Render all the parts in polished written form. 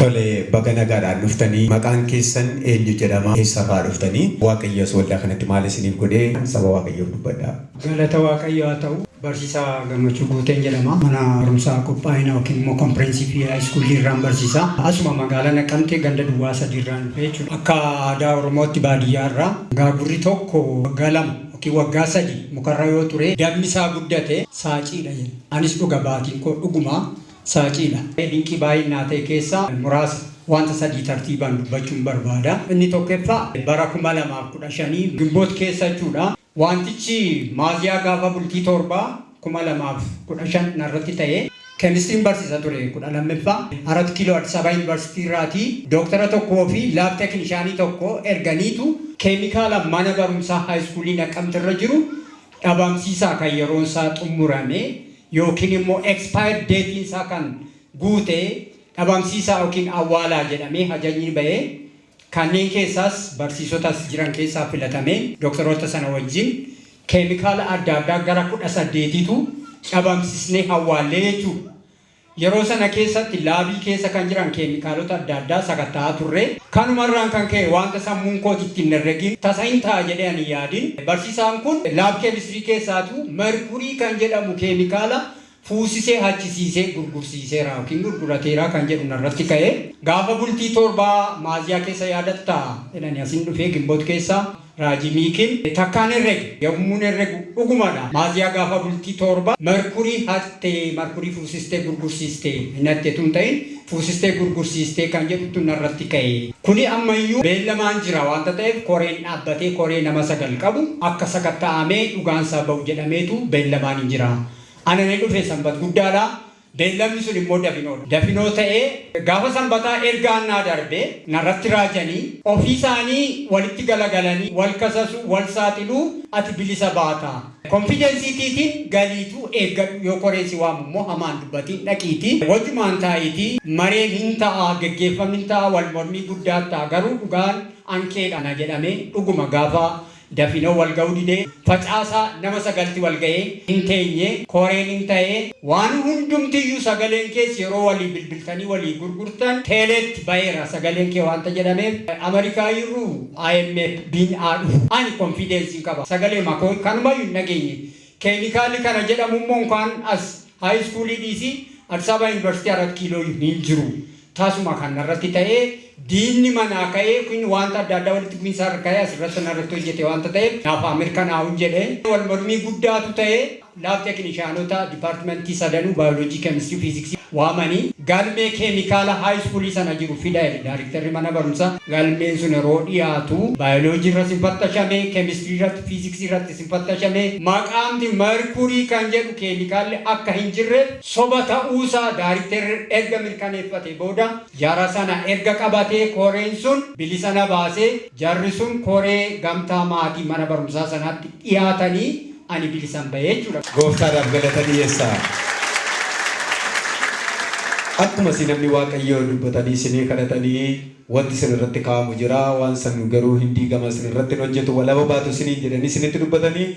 Tole bagana gaadhaan dhuftanii maqaan keessan eenyu jedhama eessarraa dhuftanii waaqayyoos waldaa kanatti maal isiniif godhee saba waaqayyoof dubbadhaa. Galata waaqayyoo haa ta'u barsiisaa Gammachuu Guuteen jedhama. Mana barumsaa qophaa'ina yookiin immoo kompireensivii haayiskuulii irraan barsiisaa. Asuma magaalaa Naqqamtee ganda duwwaa 3 irraan dhufe jechuudha. Akka aadaa Oromootti baadiyyaa irraa gaagurri tokko waggaa 2 yookiin waggaa 3 mukarra yoo ture dammi isaa guddate saaciidha jenna. Anis dhuga baatiin koo dhuguma saaciidha. Dinqii baay'inaa ta'e keessaa muraasa wanta sadii tartiibaan dubbachuun barbaada. Inni tokkoffaa bara 2015 Gimboot keessa jechuudha. Wantichi maaziyaa gaafa bultii 7 2015 narratti ta'e keemistiriin barsiisa ture 12ffaa 4 kiiloo Addis Ababa Yuunivarsiitii irraatii dooktara tokkoo fi laab teeknishaanii tokko erganiitu keemikaala mana barumsaa haayiskuulii Naqqamtee irra jiru dhabamsiisaa kan yeroon isaa xumurame yookiin immoo expired date isaa kan guute dhabamsiisaa yookiin awwaalaa jedhamee ajajni ba'ee kanneen keessaas barsiisotas jiran keessaa filatamee dooktaroota sana wajjin keemikaala adda addaa gara 18tu dhabamsiisnee awwaallee jechuudha. Yeroo sana keessatti laabii keessa kan jiran keemikaalota adda addaa sakatta'aa turre kanumarraan kan ka'e wanta sammuun kootti ittiin herregin tasa hin ta'a jedhee ani yaadin barsiisaan kun laab keemistirii keessaatu merkurii kan jedhamu keemikaala fuusisee hachisiisee gurgursiiseera yookiin gurgurateera kan jedhu narratti ka'e gaafa bultii 7 maaziyaa keessa yaadatta jedhanii asiin dhufee Gimboot keessa raajii miikin takkaan herregu yommuun herregu dhugumadha. Maaziyaa gaafa bultii 7 merkurii hattee merkurii fuusistee gurgursiistee hin hatteetuun ta'in fuusistee gurgursiistee kan jedhutu narratti ka'e. Kuni ammayyuu beellamaan jira wanta ta'eef koreen dhaabbatee koree nama 9 qabu akka sakatta'amee dhugaansaa ba'u jedhameetu beellamaan hin jira. Anani dhufe sanbat guddaadha. Beellamni sun immoo dafinoodha. Dafinoo ta'ee gaafa sanbataa ergaan naa darbe narratti raajanii ofii isaanii walitti galagalanii wal kasasu wal saaxiluu ati bilisa baata. Konfidensiitiitiin galiitu eeggadhu yoo koreessi waamu immoo hamaan dubbatiin dhaqiiti. Wajumaan taa'iiti mareen hin ta'a geggeeffamni hin ta'a wal mormii guddaa ta'a garuu dhugaan ankeedha jedhamee dhuguma gaafa dafinoo wal ga'uu didee facaasaa nama 9 wal ga'ee hin teenye koreen hin ta'ee waan hundumtiyyuu sagaleen keessa yeroo walii bilbiltanii walii gurgurtan teeleetti ba'eera sagaleen kee wanta jedhameef Ameerikaa jirru IMF biin aadhu ani konfidensiin qaba sagalee makoo kanumayyuu hin nageenye keemikaalli kana jedhamu immoo kan as haayiskuulii dhiisii Addis Ababa Yuunivarsiitii 4 kiiloo hin jiru taasuma kan narratti ta'ee diinni manaa ka'ee kun wanta adda addaa walitti bu'iinsa irra ka'ee asirratti narratti hojjete wanta ta'eef naaf Ameerikaanaawun jedhee wal mormii guddaatu ta'ee laab teeknishaanota dipaartimentii 3 baayoloojii keemistirii fiiziksii waamanii galmee keemikaala haayiskuulii sana jiru fida daayiriktarri mana barumsaa galmeen sun yeroo dhiyaatu baayoloojii irratti sinfattashamee keemistirii irratti fiiziksii irratti sinfattashamee maqaamti merkurii kan jedhu keemikaalli akka hin jirreef soba ta'uusaa daayiriktarri erga mirkaneeffate booda jaara sana erga qabatee koreen sun bilisa na baasee jarri sun koree gamtaa maatii mana barumsaa sanaatti dhiyaatanii ani bilisan bahee jechuudha. Gooftaadhaaf galata dhiyeessaa. Akkuma namni waaqayyoo dubbatanii isinii kadhatanii wanti isin irratti kaa'amu jira waan san garuu hin diigama isin irratti hojjetu walaba baatu isinii jedhanii isinitti dubbatanii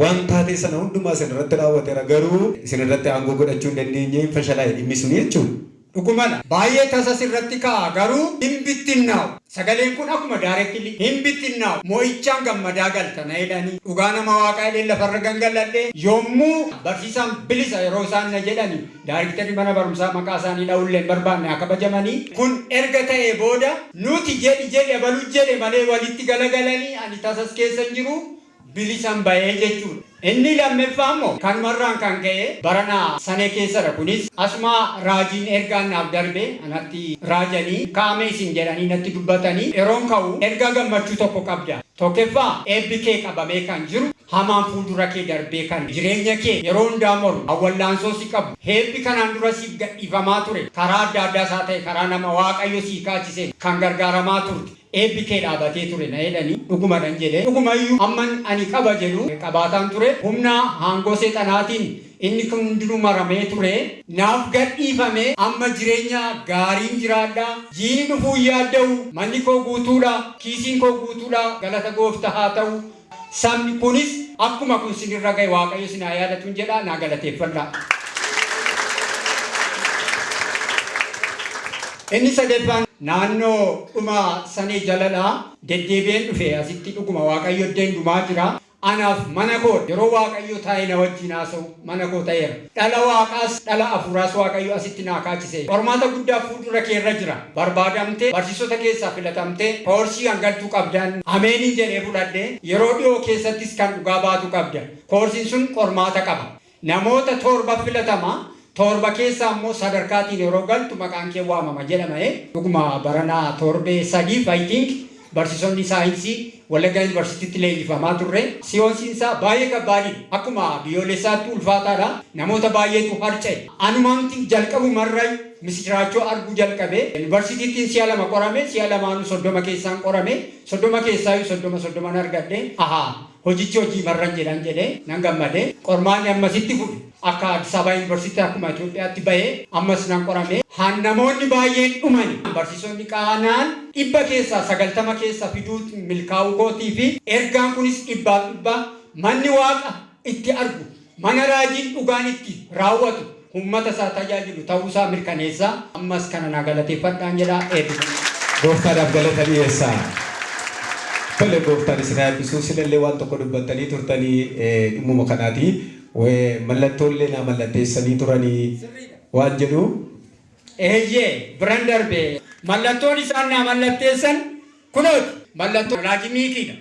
waan taatee sana hundumaa isin irratti raawwateera garuu isin irratti aangoo godhachuu hin dandeenye hin fashalaa'e dhimmi sun jechuudha. Dhugumadha. Baay'ee tasas irratti ka'a garuu hin bittinnaa'u. Sagaleen kun akkuma daareetti hin bittinnaa'u. Moo'ichaan gammadaa galta na jedhanii dhugaa nama waaqaa illee lafarra gangaladhee yommuu barsiisaan bilisa yeroo isaan na jedhani daayiriktarri mana barumsaa maqaa isaanii dha'ullee hin barbaanne haa kabajamanii kun erga ta'ee booda nuti jedhi baluu jedhe malee walitti galagalanii ani tasas keessa hin jiru bilisan bahee jechuudha. Inni lammaffaa immoo kanumarraan kan ka'e baranaa sanee keessadha kunis asuma raajiin ergaan naaf darbe anatti raajanii kaa'amee isin jedhanii natti dubbatanii yeroon ka'u ergaa gammachuu tokko qabda. Tokkoffaa eebbi kee qabamee kan jiru hamaan fuuldura kee darbee kan jireenya kee yeroo hundaa moru awwallaansoo si qabu eebbi kanaan dura siif gadhiifamaa ture karaa adda addaa isaa ta'e karaa nama waaqayyo sii kaachise kan gargaaramaa turte. Eebbi kee dhaabatee ture na jedhanii dhugumadhan jedhee dhugumayyuu amman ani qaba jedhu qabaataan ture humna haangoo seexanaatiin inni kun hundinuu maramee ture naaf gadhiifame amma jireenya gaariin jiraadha jiini dhufuu yaadda'u manni koo guutuudha kiisiin koo guutuudha galata gooftaa haa ta'u sabni kunis akkuma kun sinirra ga'e waaqayyo sinaa yaadatuun jedha naa galateeffadha. Inni sadeeffaan naannoo dhuma sanii jalalaa deddeebi'een dhufe asitti dhuguma waaqayyo iddeen dhumaa jira. Anaaf mana koo yeroo waaqayyo taa'ee na wajjin haasa'u mana koo ta'eera. Dhala waaqaas dhala afuuraas waaqayyo asitti naa kaachise. Qormaata guddaa fuuldura keerra jira. Barbaadamtee barsiisota keessaa filatamtee koorsii hangaltuu qabdan ameeniin jedhee fudhadhee yeroo dhiyoo keessattis kan dhugaa baatu qabda. Koorsiin sun qormaata qaba. Namoota 7 filatama. Torba keessa ammoo sadarkaatiin yeroo galtu maqaan kee waamama jedhama. Dhuguma baranaa torbee 3 I think barsiisonni saayinsii Wallagga Yuunivarsiitiitti leenjifamaa turre. Siyoonsiinsaa baay'ee gabaadhi. Akkuma biyyoolessaatti ulfaataadha. Namoota baay'eetu harca'e. Anumaamti jalqabu marray misiraachoo arguu jalqabe. Yuunivarsiitiittiin si'a 2 qorame, si'a 2 30 keessaan qorame. 30 keessaa 30 argadhe. Hojichi hojii marran jedhan jedhee nan gammade. Qormaanni ammasitti fuudhe. Akka Addis Ababa Yuunivarsiitii akkuma Itoophiyaatti bahee ammas nan qorame. Namoonni baay'een dhumani. Barsiisonni qaanaan 100 keessaa 90 keessa fiduutti milkaa'uu kootii fi ergaan kunis 100 manni waaqa itti argu mana raajiin dhugaan itti raawwatu uummata isaa tajaajilu ta'uusaa mirkaneessa. Ammas kana naa galateeffadhaan jedha eebbifama. Gooftaadhaaf galata dhiyeessaa. Tole gooftaan isin eebbisuu sinillee waan tokko dubbattanii turtanii dhimmuma kanaati. Mallattoolee naa mallatteessanii turanii waan jedhu. Biran darbee mallattoon isaan naa mallatteessan kunooti. Mallattoo raajii miikiidha.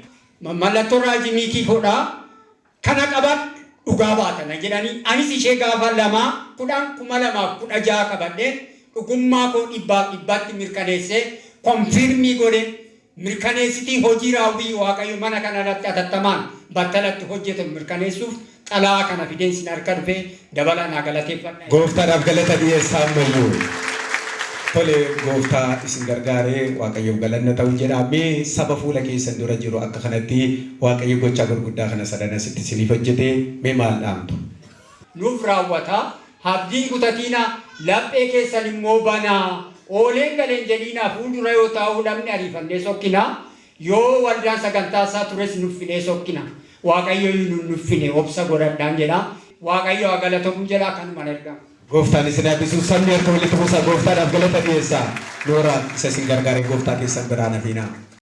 Mallattoo raajii miikii godhaa kana qaban dhugaa baatana jedhanii anis ishee gaafa 2016 qabadheen dhugummaa koo 100% mirkaneessee konfirmii godhe mirkaneessitii hojii raawwii waaqayyo mana kanarratti atattamaan battalatti hojjetan mirkaneessuuf xalaa kana fideensin harka dhufee dabala naa galateeffadha. Gooftaadhaaf galata dhiyeessaa ammayyuu. Tole gooftaa isin gargaaree waaqayyoof galanna ta'u jedhamee saba fuula keessan dura jiru akka kanatti waaqayyo gochaa gurguddaa kana sadan asitti isiniif hojjetee mee maal dhaamtu? Nuuf raawwata abdiin kutatiina laphee keessan immoo banaa ooleen galeen jedhiinaa fuuldura yoo taa'u dhabne ariifannee sokkina yoo waldaan sagantaa isaa tures nuffinee sokkina waaqayyo nuffine obsa godhadhaan jedha waaqayyo haa galatamu jedha kanumaan ergama. Gooftaan isin eebbisuu sabni harka walitti buusaa gooftaadhaaf galata dhiyeessaa. Noora isa isin gargaaree gooftaa keessan biraan hafiinaa.